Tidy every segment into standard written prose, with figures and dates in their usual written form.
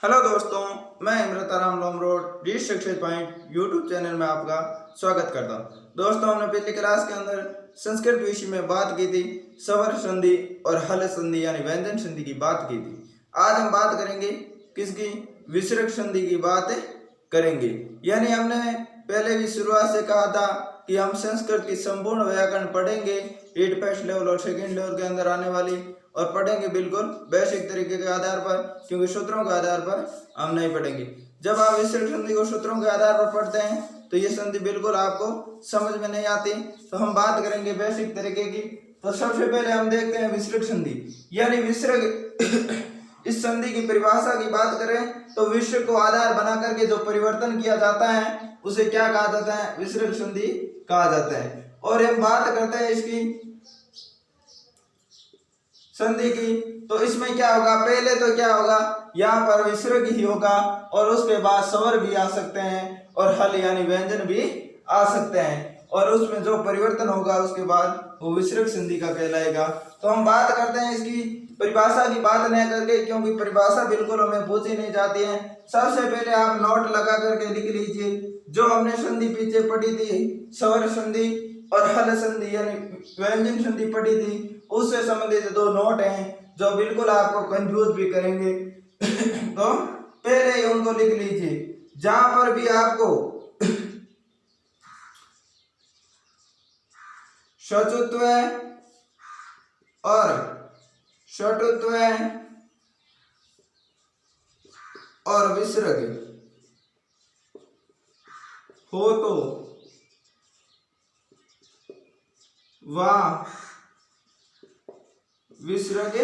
Hello दोस्तों, मैं इमरत आराम Lomb road D success point YouTube channel में आपका स्वागत करता हूं। दोस्तों, हमने पिछली क्लास के अंदर संस्कृत विषय में बात की थी, स्वर संधि और हल संधि यानी व्यंजन संधि की बात की थी। आज हम बात करेंगे किसकी? विसर्ग संधि की बात करेंगे। यानी हमने पहले भी शुरुआत से कहा था कि हम संस्कृत की संपूर्ण व्याकरण पढ़ेंगे 8 फर्स्ट लेवल और सेकेंड लेवल के अंदर आने वाली, और पढ़ेंगे बिल्कुल बेसिक तरीके के आधार पर, क्योंकि सूत्रों के आधार पर हम नहीं पढ़ेंगे। जब आप विसर्ग संधि को सूत्रों के आधार पर पढ़ते हैं तो ये संधि बिल्कुल आपको समझ में नहीं आती। तो हम बात करेंगे बेसिक तरीके की। तो सबसे पहले हम देखते हैं विसर्ग संधि यानी विसर्ग। इस संधि की परिभाषा की बात करें तो विसर्ग को आधार बना करके जो परिवर्तन किया जाता है उसे क्या कहा जाता है? विसर्ग संधि कहा जाता है। और हम बात करते हैं इसकी संधि की, तो इसमें क्या होगा? पहले तो क्या होगा, यहाँ पर विसर्ग ही होगा और उसके बाद स्वर भी आ सकते हैं और हल यानी व्यंजन भी आ सकते हैं, और उसमें जो परिवर्तन होगा उसके बाद वो विसर्ग संधि का कहलाएगा। तो हम बात करते हैं इसकी परिभाषा की बात नहीं करके, क्योंकि परिभाषा बिल्कुल हमें पूछी नहीं जाती है। सबसे पहले आप नोट लगा करके लिख लीजिए जो हमने संधि पीछे पढ़ी थी, स्वर संधि और हल संधि यानी व्यंजन संधि पढ़ी थी, उससे संबंधित दो नोट हैं जो बिल्कुल आपको कंफ्यूज भी करेंगे। तो पहले ही उनको लिख लीजिए। जहां पर भी आपको षचुत्व और षटुत्व और विसर्ग हो तो वह विसर्ग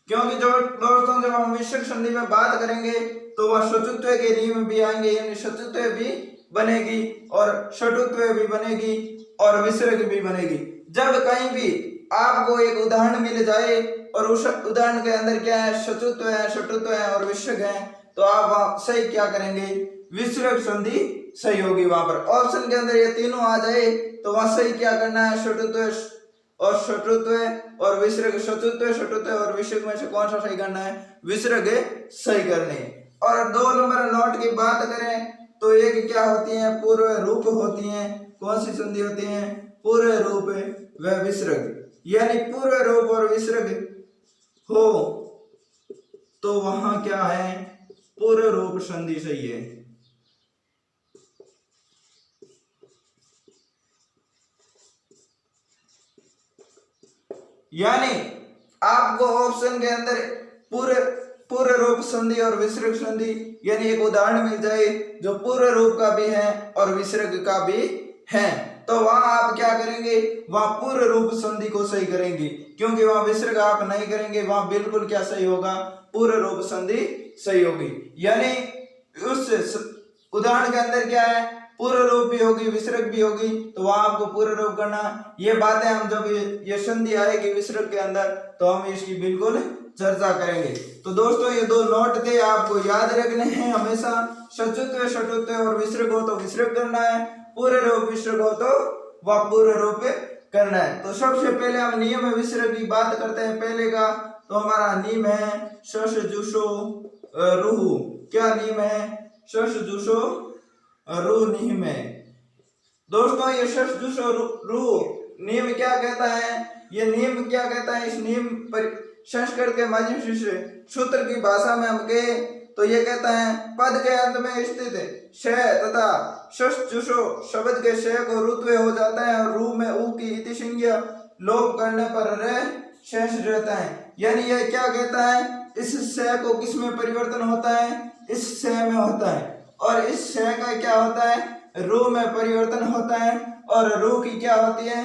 क्योंकि जो दोस्तों जब हम विसर्ग संधि में बात करेंगे तो वह षचुत्व के नियम भी आएंगे, यानी षचुत्व भी बनेगी और षटुत्व भी बनेगी और विसर्ग भी बनेगी। जब कहीं भी आपको एक उदाहरण मिल जाए और उस उदाहरण के अंदर क्या है, षचुत्व है, षटुत्व है और विसर्ग है, तो आप वहां सही क्या करेंगे? विसर्ग संधि सही होगी। वहां पर ऑप्शन के अंदर ये तीनों आ जाए तो वहां सही क्या करना है? षटुत्व और षटुत्व और विसर्ग, षचुत्व षटुत्व और विसर्ग में से कौन सा सही करना है? विसर्ग सही करने। और 2 नंबर नोट की बात करें तो एक क्या होती है? पूर्व रूप होती है। कौन सी संधि होती है? पूर्व रूप व विसर्ग। यानी पूर्व रूप और विसर्ग हो तो वहां क्या है? पूर्व रूप संधि सही है। यानी आपको ऑप्शन के अंदर पूर्व रूप संधि और विसर्ग संधि यानी एक उदाहरण मिल जाए जो पूर्व रूप का भी है और विसर्ग का भी है, तो वहां आप क्या करेंगे? वहां पूर्व रूप संधि को सही करेंगे, क्योंकि वहां विसर्ग आप नहीं करेंगे। वहां बिल्कुल क्या सही होगा? पूर्व रूप संधि सही होगी। यानी उस उदाहरण के अंदर क्या है? पूर्व रूप भी होगी, विसर्ग भी होगी, तो वहां आपको पूर्व रूप करना। ये बातें हम जब ये संधि आएगी विसर्ग के अंदर तो हम इसकी बिल्कुल चर्चा करेंगे। तो दोस्तों, ये 2 नोट थे, आपको याद रखने हैं हमेशा। षचुत्व षटुत्व और विसर्ग हो तो विसर्ग करना है, पूर्व रूप विसर्ग हो तो वह पूर्व रूप करना है। तो सबसे पहले हम नियम विसर्ग की बात करते हैं। पहले का तो हमारा नियम है शश जुशो रुहु। क्या नियम है? शश जुशो रू नियम है। दोस्तों, ये शश जुशो रू नियम क्या कहता है? ये नियम क्या कहता है? इस नियम पर संस्कृत के माध्यम से सूत्र की भाषा में हम कहे तो ये कहता है पद के अंत में स्थित श तथा शश जुशो शब्द के श को रुत्व हो जाता है और रू में ऊ की इति संज्ञा लोप करने पर रह शेष रहता है। यानी ये क्या कहता है? इस स को किस में परिवर्तन होता है? इस स में होता है, और इस स का क्या होता है? रू में परिवर्तन होता है, और रू की क्या होती है?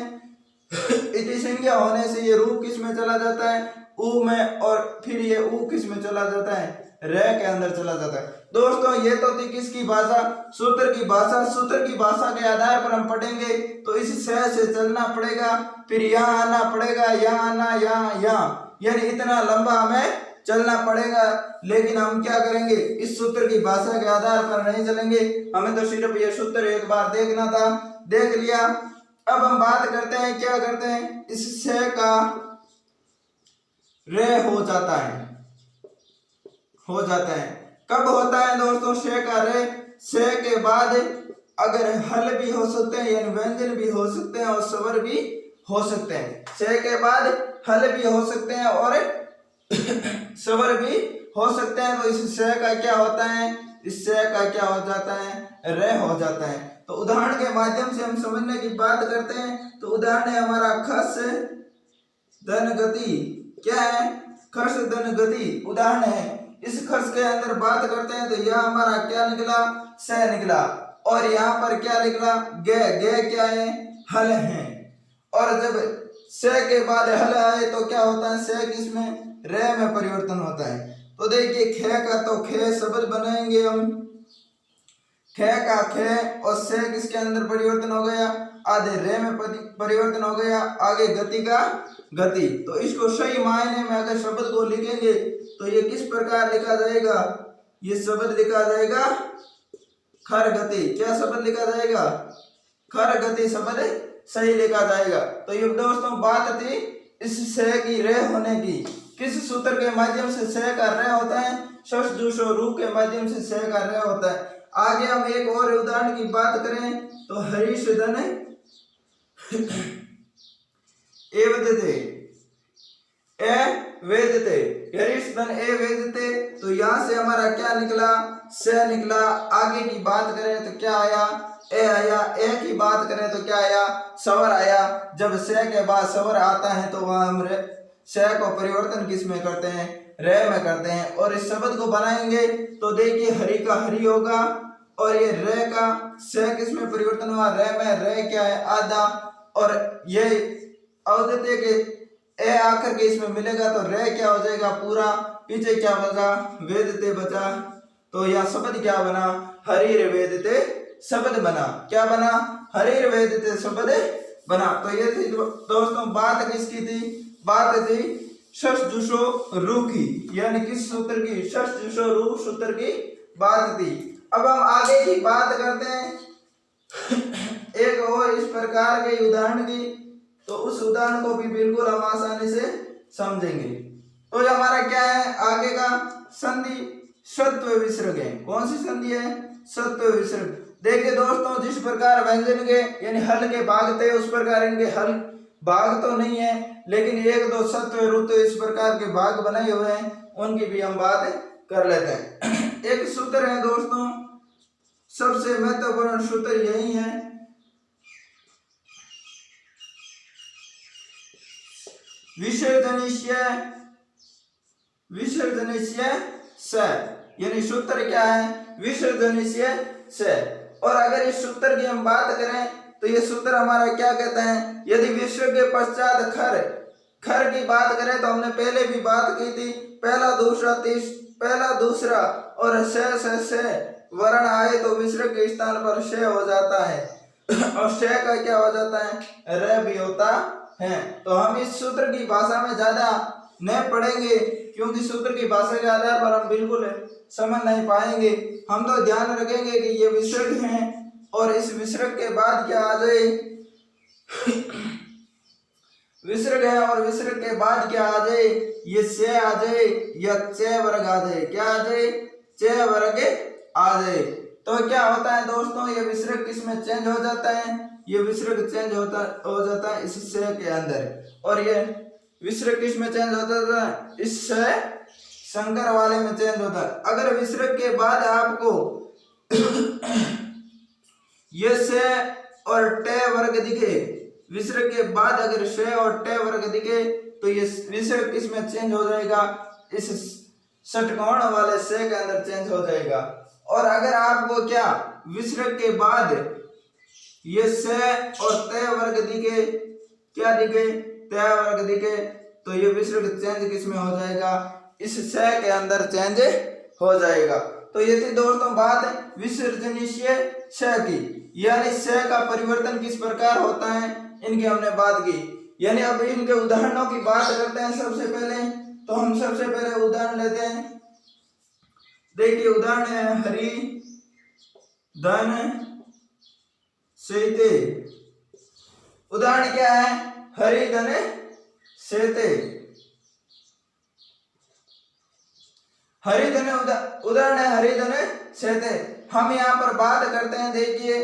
इति संज्ञा होने से ये रू किस में चला जाता है? ऊ में, और फिर ये ऊ किस में चला जाता है? रे के अंदर चला जाता है। दोस्तों, ये तो थी किसकी भाषा? सूत्र की भाषा। सूत्र की भाषा के आधार पर हम पढ़ेंगे तो इस से चलना पड़ेगा, फिर यहाँ आना पड़ेगा, यहाँ आना, यहाँ, यानी इतना लंबा हमें चलना पड़ेगा, लेकिन हम क्या करेंगे, इस सूत्र की भाषा के आधार पर नहीं चलेंगे। हमें तो सिर्फ ये सूत्र एक बार देखना था, देख लिया। अब हम बात करते हैं, क्या करते हैं, इस से का रे हो जाता है, हो जाता है। कब होता है दोस्तों से का रे? से के बाद अगर हल भी हो सकते हैं यानी व्यंजन भी हो सकते हैं और स्वर भी हो सकते हैं। से के बाद हल भी हो सकते हैं और स्वर भी हो सकते हैं। तो इस से का क्या होता है, इस से का क्या हो जाता है, रे हो जाता है। तो उदाहरण के माध्यम से हम समझने की बात करते हैं। तो उदाहरण है हमारा खस धन गति, क्या है, खस धन गति उदाहरण है। इस खस के अंदर बात करते हैं तो यह हमारा क्या निकला, से निकला, और यहाँ पर क्या निकला, गे, गे क्या है, हल है। और जब से के बाद हल आए तो क्या होता है, से किसमें, रे में परिवर्तन होता है। तो देखिए खे का तो खे शब्द बनाएंगे हम, खे का खे, और से किसके अंदर परिवर्तन हो गया, आधे रे में परिवर्तन हो गया, आगे गति का गति। तो इसको सही मायने में अगर शब्द को लिखेंगे तो ये किस प्रकार लिखा जाएगा, ये शब्द लिखा जाएगा खर गति। क्या शब्द लिखा जाएगा, खर गति शब्द सही लिखा जाएगा। तो ये दोस्तों बात थी इस से की रे होने की। किस सूत्र के माध्यम से से का रे होता है, शश जुशो रू के माध्यम से का रे होता है। आगे हम एक और उदाहरण की बात करें तो हरीश धन ए वेदते, ए वेदते, हरीश धन ए वेदते। तो यहाँ से हमारा क्या निकला, से निकला। आगे की बात करें तो क्या आया, ए आया। ए की बात करें तो क्या आया, स्वर आया। जब से के बाद स्वर आता है तो वह हम से को परिवर्तन किस में करते हैं, रे में करते हैं। और इस शब्द को बनाएंगे तो देखिए हरि का हरि होगा, और ये रे का से किस में परिवर्तन हुआ, रे में। रे क्या है, आधा, और ये अवदते के ए आकर के इसमें मिलेगा तो रे क्या हो जाएगा पूरा, पीछे क्या बचा, वेदते बचा। तो यह शब्द क्या बना, हरिर वेदते शब्द बना। क्या बना, हरिर वेदते शब्द बना। तो ये थी दोस्तों बात किसकी थी, बात थी शश जुशो रू की, यानी किस सूत्र की, शश जुशो रू सूत्र की बात थी। अब हम आगे की बात करते हैं एक और इस प्रकार के उदाहरण की। तो उस उदाहरण को भी बिल्कुल हम आसानी से समझेंगे। तो हमारा क्या है आगे का, संधि सत्व विसर्ग है। कौन सी संधि है, सत्व विसर्ग। देखिए दोस्तों जिस प्रकार व्यंजन के यानी हल के भाग थे उस प्रकार इनके हल भाग तो नहीं है, लेकिन एक दो सत्व रुत्व इस प्रकार के भाग बनाए हुए हैं, उनकी भी हम बात कर लेते हैं। एक सूत्र है दोस्तों, सबसे महत्वपूर्ण सूत्र यही है, विसर्जनीय विसर्जनीय से, यानी सूत्र क्या है, विसर्जनीय से। और अगर इस सूत्र की हम बात करें तो ये सूत्र हमारा क्या कहता है, यदि विसर्ग के पश्चात खर, खर की बात करें तो हमने पहले भी बात की थी, पहला दूसरा और से वर्ण आए तो विसर्ग के स्थान पर से हो जाता है, और से का क्या हो जाता है, रे भी होता है। तो हम इस सूत्र की भाषा में ज्यादा नहीं पढ़ेंगे, क्योंकि सूत्र की भाषा के आधार पर हम बिल्कुल समझ नहीं पाएंगे। हम तो ध्यान रखेंगे कि ये विसर्ग है, और इस विसर्ग के बाद क्या आ जाए, विसर्ग है और विसर्ग के बाद क्या आ जाए, ये से आ जाए या चे वर्ग आ जाए। क्या आ जाए, चे वर्ग आ जाए। तो क्या होता है दोस्तों, ये विसर्ग किसमें चेंज हो जाता है, ये विसर्ग चेंज हो जाता है इस से के अंदर। और ये विसर्ग किसमें चेंज होता है, इससे संकर वाले में चेंज होता है। अगर विसर्ग के बाद आपको ये से और टे वर्ग दिखे, विसर्ग के बाद अगर से और टे वर्ग दिखे तो ये विसर्ग किसमें चेंज हो जाएगा, इस षटकोण वाले से के अंदर चेंज हो जाएगा। और अगर आपको क्या विसर्ग के बाद ये से और ते वर्ग दिखे, क्या दिखे, ते वर्ग दिखे, तो ये विसर्ग चेंज किसमें हो जाएगा, इस से के अंदर चेंज हो जाएगा। तो ये थी दोस्तों बात विसर्जनीय से की, यानी से का परिवर्तन किस प्रकार होता है, इनकी हमने बात की। यानी अब इनके उदाहरणों की बात करते हैं। सबसे पहले तो हम सबसे पहले उदाहरण लेते हैं। देखिए उदाहरण है हरि धन सेते। उदाहरण क्या है? हरि धन सेते। हरि धन उदाहरण है हरि धन सेते। हम यहाँ पर बात करते हैं। देखिए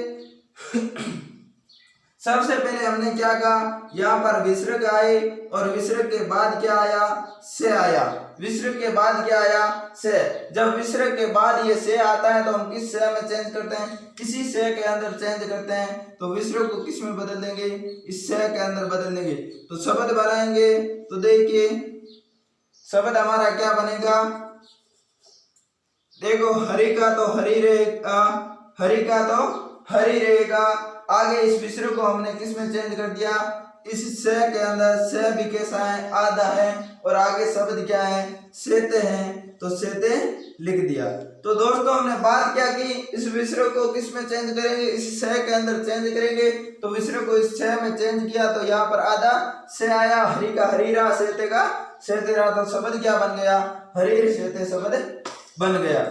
सबसे पहले हमने क्या कहा, यहाँ पर विसर्ग आए और विसर्ग के बाद क्या आया? से आया। विसर्ग के बाद क्या आया? से। जब विसर्ग के बाद ये से आता है तो हम किस से में चेंज करते हैं? इसी से के अंदर चेंज करते हैं। तो विसर्ग को किस में बदल देंगे? इस से के अंदर बदल देंगे। तो शब्द बनाएंगे। तो देखिए शब्द हमारा क्या बनेगा? देखो हरि का तो हरि रहेगा, हरि का तो हरि रहेगा। आगे इस विसर्ग को हमने किस में चेंज कर दिया? इस से के अंदर से भी कैसा है? आधा है। और आगे शब्द क्या है? सेते हैं, तो सेते लिख दिया। तो दोस्तों हमने बात क्या की? इस विसर्ग को किस में चेंज करेंगे? इस से के अंदर चेंज करेंगे। तो विसर्ग को इस से में चेंज किया तो यहाँ पर आधा से आया। हरि का हरि रहा, सेते का सेते रहा। तो शब्द क्या बन गया? हरि सेते शब्द बन गया।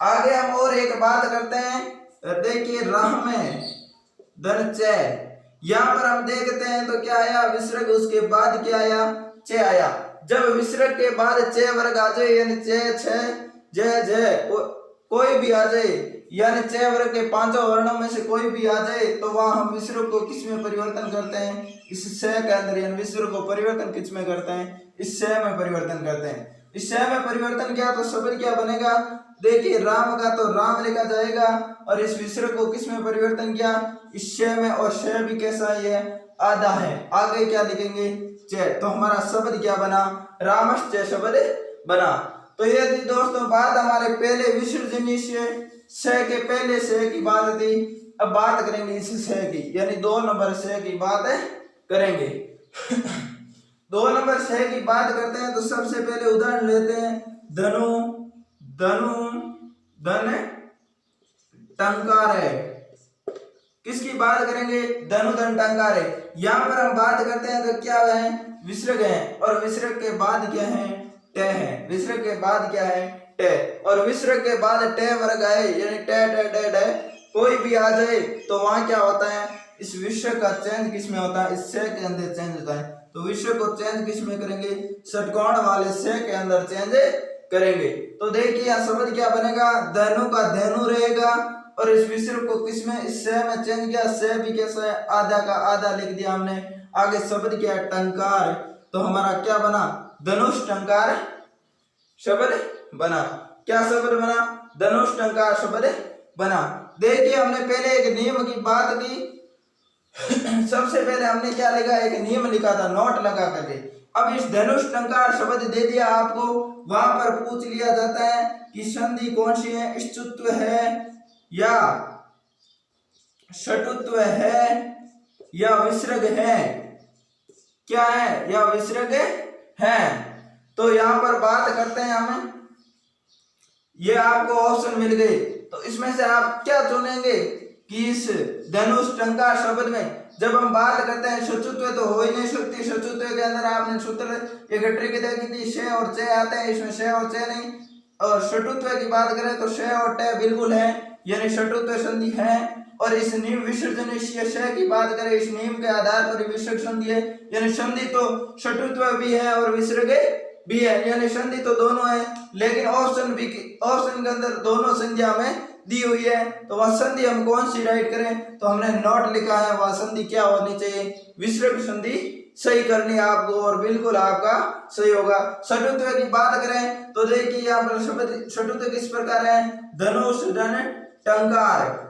आगे हम और एक बात करते हैं। देखिए राह में धन चे। यहाँ पर हम देखते हैं तो क्या आया? विसर्ग, उसके बाद क्या आया? चे आया। जब विसर्ग के बाद चे वर्ग आ जाए यानी चे छे जय जय कोई भी आ जाए, यानी चे वर्ग के पांचों वर्णों में से कोई भी आ जाए तो वहां हम विसर्ग को किस में परिवर्तन करते हैं? इस से के अंदर। यानी विसर्ग को परिवर्तन किस में करते हैं? इस से में परिवर्तन करते हैं। इस से में परिवर्तन किया तो शब्द क्या बनेगा? देखिए राम का तो राम लिखा जाएगा। और इस विसर्ग को किस में परिवर्तन किया? इस से में। और से भी कैसा है? आधा है। आगे क्या लिखेंगे? चे। तो हमारा शब्द क्या बना? रामश्च शब्द बना। तो ये थी दोस्तों बात हमारे पहले विसर्जनीय से के पहले से की बात थी। अब बात करेंगे इस से की, यानी 2 नंबर से की बात करेंगे। 2 नंबर से की बात करते हैं तो सबसे पहले उदाहरण लेते हैं। धनु धनु धन टंकार है। किसकी बात करेंगे? धनु धन टंकार है। यहाँ पर हम बात करते हैं तो क्या है? विसर्ग है। और विसर्ग के बाद क्या है? टे है। विसर्ग के बाद क्या है? टे। और विसर्ग के बाद टे वर्ग आए यानी टे टे टे टे कोई भी आ जाए तो वहां क्या होता है? इस विसर्ग का चेंज किस में होता है? इस से के अंदर चेंज होता है। तो विसर्ग को चेंज किस में करेंगे? षटकोण वाले से के अंदर चेंज करेंगे। तो देखिए यहाँ शब्द क्या बनेगा? धनु का धनु रहेगा। और इस विसर्ग को किस में? इस से में चेंज किया। से भी कैसा है? आधा का आधा लिख दिया हमने। आगे शब्द क्या है? टंकार। तो हमारा क्या बना? धनुष टंकार शब्द बना। क्या शब्द बना? धनुष टंकार शब्द बना। देखिए हमने पहले एक नियम की बात की। सबसे पहले हमने क्या लिखा? एक नियम लिखा था नोट लगा करके। अब इस धनुष टंकार शब्द दे दिया आपको। वहां पर पूछ लिया जाता है कि संधि कौन सी है? ष्टुत्व है या षटुत्व है या विसर्ग है? क्या है? या विसर्ग है। तो यहाँ पर बात करते हैं हमें। ये आपको ऑप्शन मिल गए तो इसमें से आप क्या चुनेंगे कि इस धनुष टंकार शब्द में जब हम बात करते हैं षटुत्व तो हो ही नहीं सकती। षटुत्व के अंदर आपने सूत्र एक ट्रिक देखी थी, शे और चे आते हैं। इसमें शे और चे नहीं। और षटुत्व की बात करें तो शे और टे बिल्कुल है, यानी षटुत्व संधि है। और इस नियम विसर्जन शे की बात करें, इस नियम के आधार पर विसर्ग संधि है। यानी संधि तो षटुत्व भी है और विसर्ग भी है, यानी संधि तो दोनों है। लेकिन ऑप्शन के अंदर दोनों संधियां हमें दी हुई है। तो वह संधि हम कौन सी राइट करें? तो हमने नोट लिखा है वह संधि क्या होनी चाहिए? विसर्ग संधि सही करनी है आपको और बिल्कुल आपका सही होगा। षटुत्व की बात करें तो देखिए यहाँ पर शब्द षटुत्व किस प्रकार है? धनुष धन टंकार।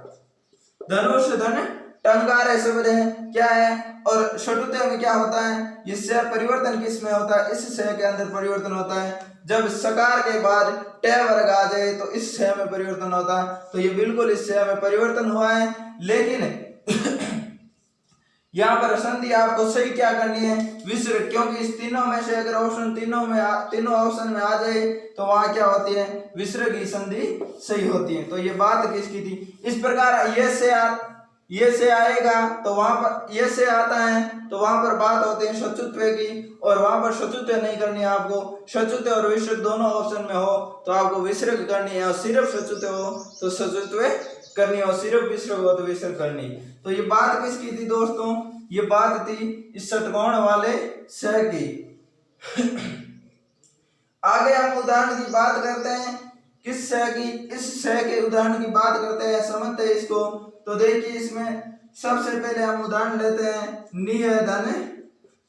धनुष धन टंकार है शब्द है। क्या है? और षटुत्व में क्या होता है? इससे परिवर्तन किस में होता है? इस से के अंदर परिवर्तन होता है। जब सकार के बाद टे वर्ग आ जाए तो इस से में परिवर्तन होता है। तो ये बिल्कुल इस से में परिवर्तन हुआ है। लेकिन यहाँ पर संधि आपको सही क्या करनी है? विसर्ग। क्योंकि इस तीनों में से अगर ऑप्शन तीनों ऑप्शन में आ जाए तो वहां क्या होती है? विसर्ग की संधि सही होती है। तो ये बात किसकी थी? इस प्रकार ये से आएगा तो वहां पर ये से आता है तो वहां पर बात होती है शत्रुत्व की, और वहां पर शत्रुत्व नहीं करनी है आपको। शत्रुत्व और विसर्ग दोनों ऑप्शन में हो तो आपको विसर्ग करनी है, और सिर्फ शत्रुत्व हो तो शत्रुत्व करनी है, और सिर्फ विसर्ग हो तो विसर्ग करनी। तो ये बात किसकी थी दोस्तों? ये बात थी इस षटकोण वाले स की। आगे हम उदाहरण की बात करते हैं, किस स की? इस स के उदाहरण की बात करते हैं, समझते हैं इसको। तो देखिए इसमें सबसे पहले हम उदाहरण लेते हैं नियधन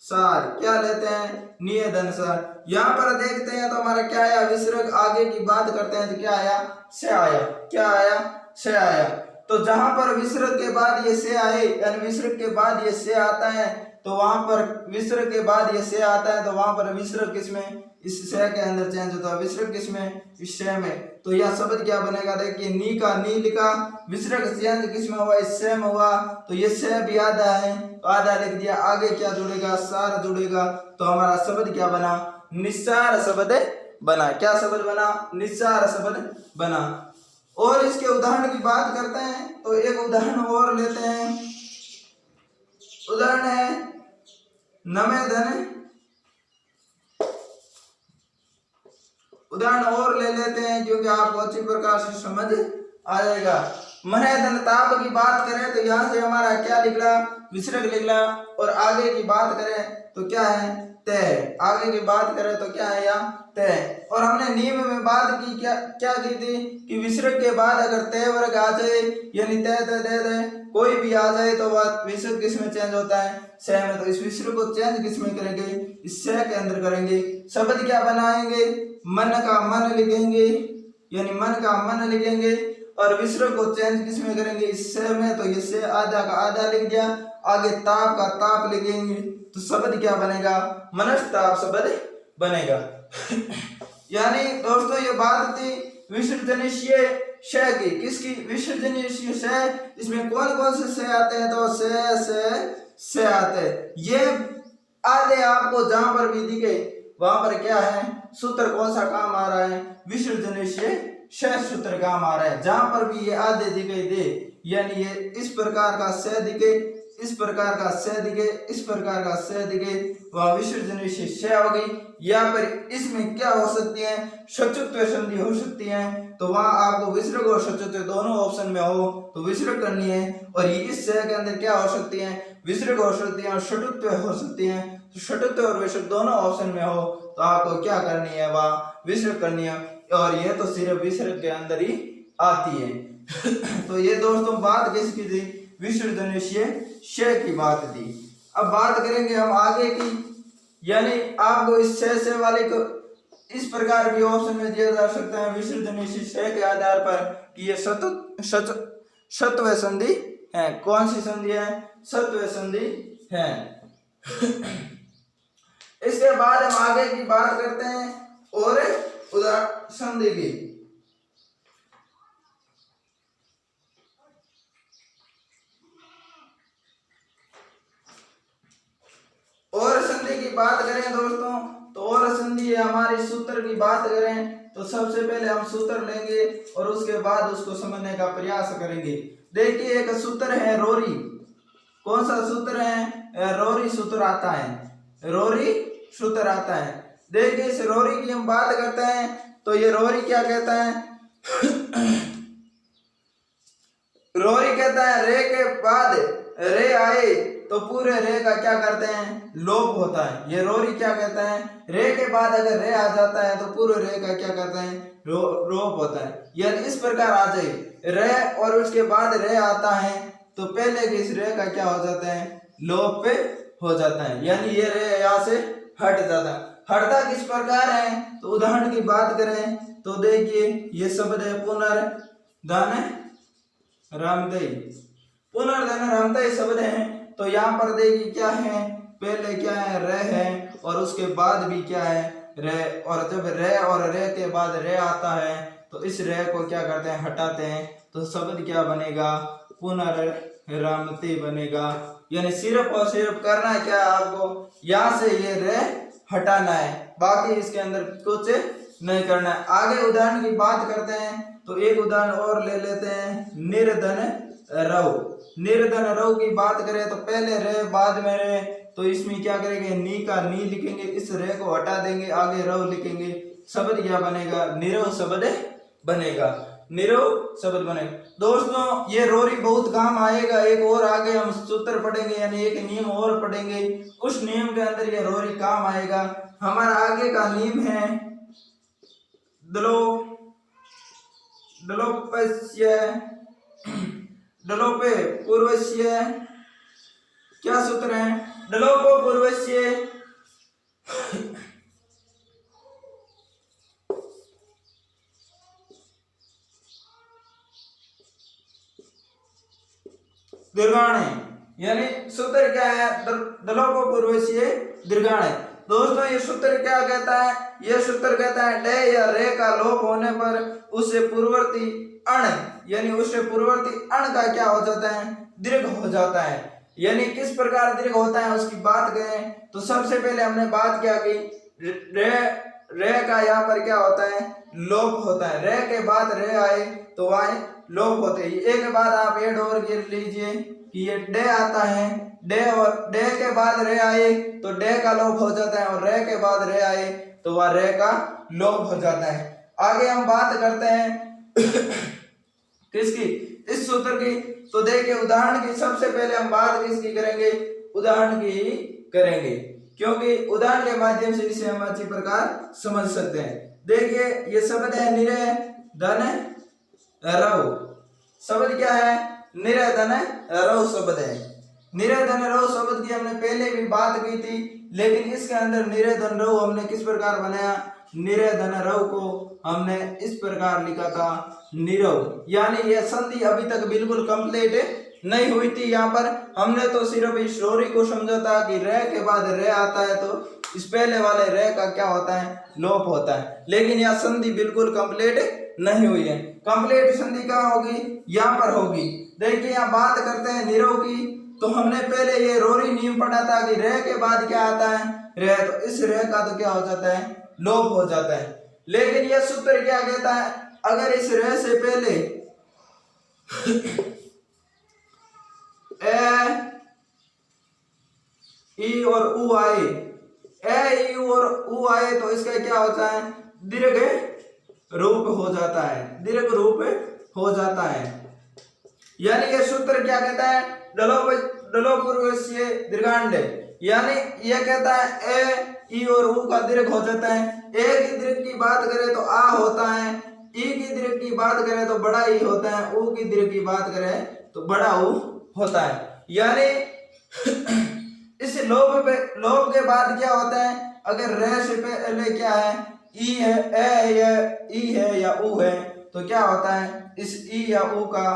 सार। क्या लेते हैं? नियधन सार। यहाँ पर देखते हैं तो हमारा क्या आया? विसर्ग। आगे की बात करते हैं तो क्या आया? से आया। क्या आया? से आया। तो जहां पर विसर्ग के बाद ये से आए, यानी विसर्ग के बाद ये से आता है, तो वहां पर विसर्ग के बाद ये से आता है तो वहां पर विसर्ग किसमें? इस से के अंदर चेंज होता है। विसर्ग किसमें? इस से में। तो यह शब्द क्या बनेगा? देखिए नी का नी लिखा, विसर्ग चेंज किसमें हुआ? इस से में हुआ, तो ये से भी आधा है तो आधा लिख दिया। आगे क्या जुड़ेगा? सार जुड़ेगा। तो हमारा शब्द क्या बना? निस्सार शब्द बना। क्या शब्द बना? निस्सार शब्द बना। और इसके उदाहरण की बात करते हैं तो एक उदाहरण और लेते हैं। उदाहरण है नमेधन। उदाहरण और ले लेते हैं क्योंकि आपको अच्छी प्रकार से समझ आएगा। मनेधन ताप की बात करें तो यहाँ से हमारा क्या निकला? विसर्ग निकला। और आगे की बात करें तो क्या है? तय। आगे की बात करें तो क्या है? यहाँ तय। और हमने नियम में बात की, क्या की थी कि विसर्ग के बाद अगर तय वर्ग आ जाए, यानी तय तय तय तय कोई भी आ जाए तो वह विसर्ग किस में चेंज होता है? से में। तो इस विसर्ग को चेंज किस में करेंगे? इस से के अंदर करेंगे। शब्द क्या बनाएंगे? मन का मन लिखेंगे, यानी मन का मन लिखेंगे। और विसर्ग को चेंज किस में करेंगे? इस से में। तो ये से आधा का आधा लिख दिया। आगे ताप का ताप लिखेंगे तो शब्द क्या बनेगा? मनस्ताप शब्द बनेगा। यानी दोस्तों ये बात थी विसर्जनीय श की। किसकी? विसर्जनीय श। इसमें कौन कौन से आते हैं? तो से आते हैं। ये आधे आपको जहां पर भी दिखे वहां पर क्या है? सूत्र कौन सा काम आ रहा है? विसर्जनीय श सूत्र काम आ रहा है। जहां पर भी ये आधे दिखाई दे, यानी ये इस प्रकार का से दिखे, इस प्रकार का से दिखे, इस प्रकार का से दिखे, वह विसर्जनीय श हो गई। यहाँ पर इसमें क्या हो सकती है? शत्रुत्व संधि हो सकती है। तो वहां आपको विसर्ग और शत्रुत्व दोनों ऑप्शन में हो तो विसर्ग करनी है। और ये इस से के अंदर क्या हो सकती है? विसर्ग हो सकती है और शत्रुत्व हो सकती है। तो शत्रुत्व और विसर्ग दोनों ऑप्शन में हो तो आपको क्या करनी है? वह विसर्ग करनी है। और यह तो सिर्फ विसर्ग के अंदर ही आती है। तो ये दोस्तों बात किसकी थी? विसर्जनीय श की बात थी। अब बात करेंगे हम आगे की, यानी आपको इस से वाले को इस प्रकार भी ऑप्शन में दिया जा सकता है विसर्जनीय श के आधार पर कि ये सत्व संधि है। कौन सी संधि है? सत्व संधि है। इसके बाद हम आगे की बात करते हैं और उदाहरण संधि की। और संधि की बात करें दोस्तों तो और संधि हमारी सूत्र की बात करें तो सबसे पहले हम सूत्र लेंगे और उसके बाद उसको समझने का प्रयास करेंगे। देखिए एक सूत्र है रोरी। कौन सा सूत्र है? रोरी सूत्र आता है। रोरी सूत्र आता है। देखिए इस रोरी की हम बात करते हैं तो ये रोरी क्या कहता है? रोरी कहता है रे के बाद रे आए तो पूरे रे का क्या करते हैं? लोप होता है। ये रोरी क्या कहता है? रे के बाद अगर रे आ जाता है तो पूरे रे का क्या करते हैं? लोप होता है। यानी इस प्रकार आ जाए रे और उसके बाद रे आता है तो पहले के इस रे का क्या हो जाता है? लोप पे हो जाता है। यानी ये रे यहाँ से हट जाता है। हटता किस प्रकार है? तो उदाहरण की बात करें तो देखिए ये शब्द है पुनर्धन रामदई। पुनर्धन रामदई शब्द है। तो यहाँ पर देखिए क्या है? पहले क्या है? रे है और उसके बाद भी क्या है? रे। और जब रे और रे के बाद रे आता है तो इस रे को क्या करते हैं? हटाते हैं। तो शब्द क्या बनेगा? पुनर्रमते बनेगा। यानी सिर्फ और सिर्फ करना क्या है आपको? यहाँ से ये रे हटाना है, बाकी इसके अंदर कुछ नहीं करना है। आगे उदाहरण की बात करते हैं तो एक उदाहरण और ले लेते हैं निर्धन रव। निर्धन रव की बात करें तो पहले रे बाद में रे, तो इसमें क्या करेंगे, नी का नी लिखेंगे, इस रे को हटा देंगे, आगे रव लिखेंगे, शब्द क्या बनेगा, निरव शब्द बनेगा, निरव शब्द बनेगा। दोस्तों ये रोरी बहुत काम आएगा, एक और आगे हम सूत्र पढ़ेंगे, यानी एक नियम और पढ़ेंगे, उस नियम के अंदर ये रोरी काम आएगा। हमारा आगे का नियम है दलोपस्य डलोपे पूर्वस्य, क्या सूत्र है, डलोपो पूर्वस्य दीर्घाणे, यानी सूत्र क्या है, दलोपो पूर्वस्य दीर्घाणे। दोस्तों ये सूत्र क्या कहता है, ये सूत्र कहता है डे या रे का लोप होने पर उससे पूर्ववर्ती अण, यानी उससे पूर्ववर्ती अण का क्या हो जाता है, दीर्घ हो जाता है। यानी किस प्रकार दीर्घ होता है उसकी बात करें तो सबसे पहले हमने बात क्या की, रे का यहाँ पर क्या होता है, लोप होता है, रे के बाद रे आए तो वह लोप होते हैं। एक बात आप एड और गिर लीजिए कि ये डे आता है, डे और डे के बाद रे आए तो डे का लोप हो जाता है, और रे के बाद रे आए तो वह रे का लोप हो जाता है। आगे हम बात करते हैं किसकी, इस सूत्र की। तो देखिए उदाहरण की सबसे पहले हम बात किसकी करेंगे, उदाहरण की ही करेंगे, क्योंकि उदाहरण के माध्यम से इसे हम अच्छी प्रकार समझ सकते हैं। देखिए ये शब्द है निरय धन रव, शब्द क्या है, निरय धन रव शब्द है। निरय धन रव शब्द की हमने पहले भी बात की थी, लेकिन इसके अंदर निरय धन रव हमने किस प्रकार बनाया, निरय धन रव को हमने इस प्रकार लिखा था निरव, यानी यह संधि अभी तक बिल्कुल कंप्लीट नहीं हुई थी। यहाँ पर हमने तो सिर्फ इस रोरी को समझा था कि रे के बाद रे आता है तो इस पहले वाले रे का क्या होता है, लोप होता है, लेकिन यह संधि बिल्कुल कंप्लीट नहीं हुई है। कंप्लीट संधि कहाँ होगी, यहाँ पर होगी। देखिए यहाँ बात करते हैं निरव की, तो हमने पहले ये रोरी नियम पढ़ा था कि रे के बाद क्या आता है, रे, तो इस रे का तो क्या हो जाता है, लोप हो जाता है। लेकिन यह सूत्र क्या कहता है, अगर इस रे से पहले ए ई और उ आए, ए ई और उ आए तो इसका क्या होता है, दीर्घ रूप हो जाता है, दीर्घ रूप हो जाता है। यानी यह सूत्र क्या कहता है, डलोपूर्वस्य दीर्घांड, यानी यह कहता है ए ई और उ का दीर्घ हो जाता है। ए की दीर्घ की बात करें तो आ होता है, ई की दीर्घ की बात करें तो बड़ा ई होता है, उ की दीर्घ की बात करें तो बड़ा उ होता है। यानी इस लोप के बाद क्या होता है, अगर रे से पहले क्या है, ई है, ए या ई है या उ है, तो क्या होता है, इस ई या उ का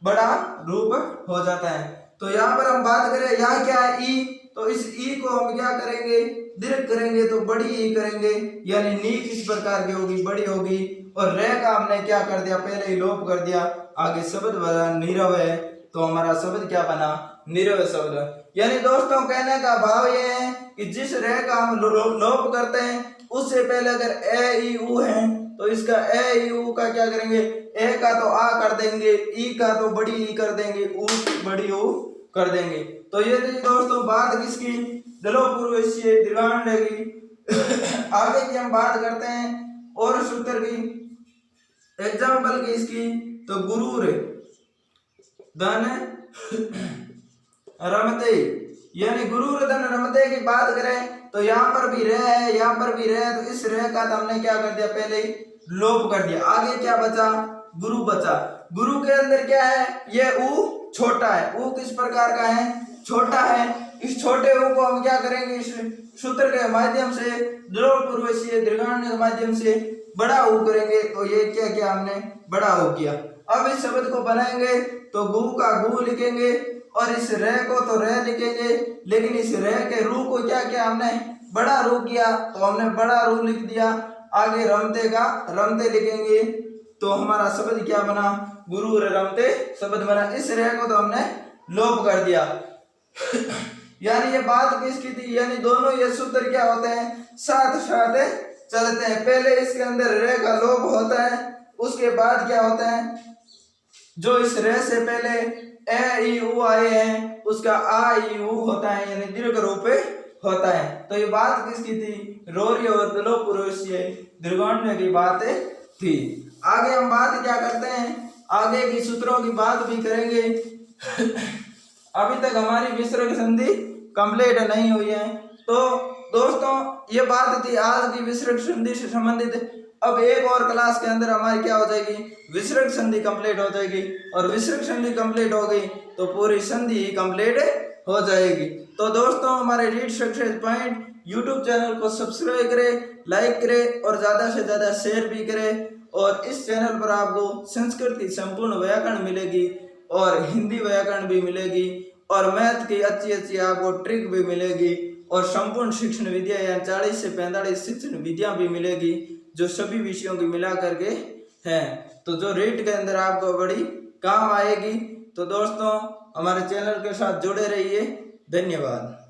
बड़ा रूप हो जाता है। तो यहाँ पर हम बात करें, यहाँ क्या है ई, तो इस ई को हम क्या करेंगे, दीर्घ करेंगे तो बड़ी ई करेंगे, यानी नी किस प्रकार की होगी, बड़ी होगी। और रे का हमने क्या कर दिया, पहले ही लोप कर दिया, आगे शब्द बना निरव है, तो हमारा शब्द क्या बना, निरव शब्द। यानी दोस्तों कहने का भाव ये है कि जिस रे का हम लोप करते हैं उससे पहले अगर ए ई उ है तो इसका ए ई उ का क्या करेंगे, ए का तो आ कर देंगे, ई का तो बड़ी ई कर देंगे, उ बड़ी उ कर देंगे। तो ये थी दोस्तों बात किसकी, डलोपूर्वस्य दीर्घांड की। आगे की हम बात करते हैं और सूत्र की, एग्जाम्पल की इसकी, तो गुरूर धन रमते, यानी गुरूर धन रमते की बात करें तो यहाँ पर भी रे है, यहाँ पर भी रे है, तो इस रे का तो हमने क्या कर दिया, पहले ही लोप कर दिया। आगे क्या बचा, गुरु बचा। गुरु के अंदर क्या है, ये उ छोटा है, उ किस प्रकार का है, छोटा है। इस छोटे उ को हम क्या करेंगे, इस सूत्र के माध्यम से, डलोपूर्वस्य दीर्घांड के माध्यम से बड़ा उ करेंगे, तो ये क्या किया हमने, बड़ा उ किया। अब इस शब्द को बनाएंगे तो गु का गु लिखेंगे और इस रे को तो रे लिखेंगे, लेकिन इस रे के रू को क्या किया हमने, बड़ा रू किया, तो हमने बड़ा रू लिख दिया। आगे रमते का रमते लिखेंगे तो हमारा शब्द क्या बना, गुरु रमते शब्द बना। इस रे को तो हमने लोप कर दिया। यानी ये बात किसकी थी, यानी दोनों ये सूत्र क्या होते हैं, साथ साथ चलते हैं। पहले इसके अंदर रे का लोप होता है, उसके बाद क्या होता है, जो इस रे से पहले ए ई उ आए हैं उसका आ ई उ होता है यानी दीर्घ रूप होता है। तो ये बात किसकी थी? रोरी और लोपुरुषीय दीर्घान्य की बात थी। आगे हम बात क्या करते हैं, आगे की सूत्रों की बात भी करेंगे। अभी तक हमारी विसर्ग संधि कंप्लीट नहीं हुई है। तो दोस्तों ये बात थी आज की विसर्ग संधि से संबंधित। अब एक और क्लास के अंदर हमारी क्या हो जाएगी, विसर्ग संधि कंप्लीट हो जाएगी, और विसर्ग संधि कंप्लीट हो गई तो पूरी संधि ही कंप्लीट हो जाएगी। तो दोस्तों हमारे read success point YouTube channel को सब्सक्राइब करें, लाइक करें और ज़्यादा से ज़्यादा शेयर भी करें। और इस चैनल पर आपको संस्कृत की संपूर्ण व्याकरण मिलेगी और हिंदी व्याकरण भी मिलेगी और मैथ की अच्छी आपको ट्रिक भी मिलेगी और संपूर्ण शिक्षण विद्या या 40 से 45 शिक्षण विद्या भी मिलेगी जो सभी विषयों की मिला करके हैं, तो जो रीड के अंदर आपको बड़ी काम आएगी। तो दोस्तों हमारे चैनल के साथ जुड़े रहिए। धन्यवाद।